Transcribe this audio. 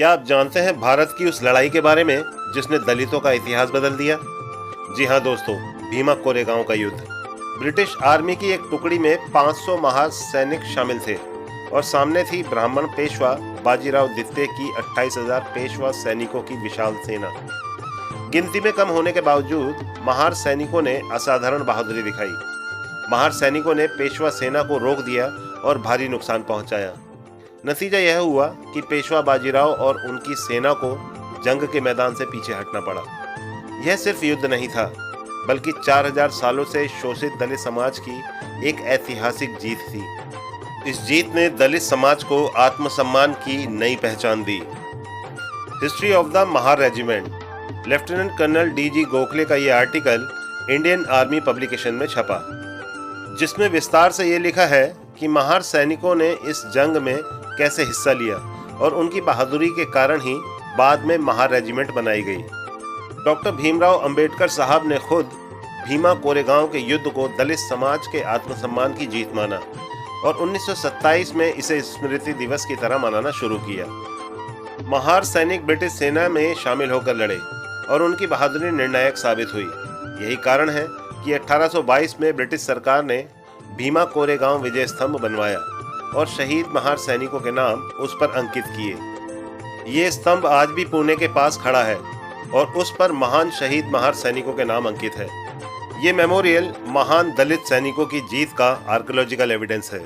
क्या आप जानते हैं भारत की उस लड़ाई के बारे में जिसने दलितों का इतिहास बदल दिया? जी हाँ दोस्तों, भीमा कोरेगांव का युद्ध। ब्रिटिश आर्मी की एक टुकड़ी में 500 महासैनिक शामिल थे और सामने थी ब्राह्मण पेशवा बाजीराव द्वितीय की 28,000 पेशवा सैनिकों की विशाल सेना। गिनती में कम होने के बावजूद महार सैनिकों ने असाधारण बहादुरी दिखाई। महार सैनिकों ने पेशवा सेना को रोक दिया और भारी नुकसान पहुंचाया। नतीजा यह हुआ कि पेशवा बाजीराव और उनकी सेना को जंग के मैदान से पीछे हटना पड़ा। यह सिर्फ युद्ध नहीं था, बल्कि 4000 सालों से शोषित दलित समाज की एक ऐतिहासिक जीत थी। इस जीत ने दलित समाज को आत्मसम्मान की नई पहचान दी। History of the Mahar regiment, lieutenant colonel D.G. Gokhale का यह आर्टिकल इंडियन आर्मी पब्लिकेशन में छपा, जिसमें विस्तार से ये लिखा है कि महार सैनिकों ने इस जंग में कैसे हिस्सा लिया और उनकी बहादुरी के कारण ही बाद में महार रेजिमेंट बनाई गई। डॉक्टर भीमराव अंबेडकर साहब ने खुद भीमा कोरेगांव के युद्ध को दलित समाज के आत्मसम्मान की जीत माना और 1927 में इसे स्मृति दिवस की तरह मनाना शुरू किया। महार सैनिक ब्रिटिश सेना में शामिल होकर लड़े और उनकी बहादुरी निर्णायक साबित हुई। यही कारण है कि 1822 में ब्रिटिश सरकार ने भीमा कोरेगांव विजय स्तंभ बनवाया और शहीद महार सैनिकों के नाम उस पर अंकित किए। ये स्तंभ आज भी पुणे के पास खड़ा है और उस पर महान शहीद महार सैनिकों के नाम अंकित है। ये मेमोरियल महान दलित सैनिकों की जीत का आर्कियोलॉजिकल एविडेंस है।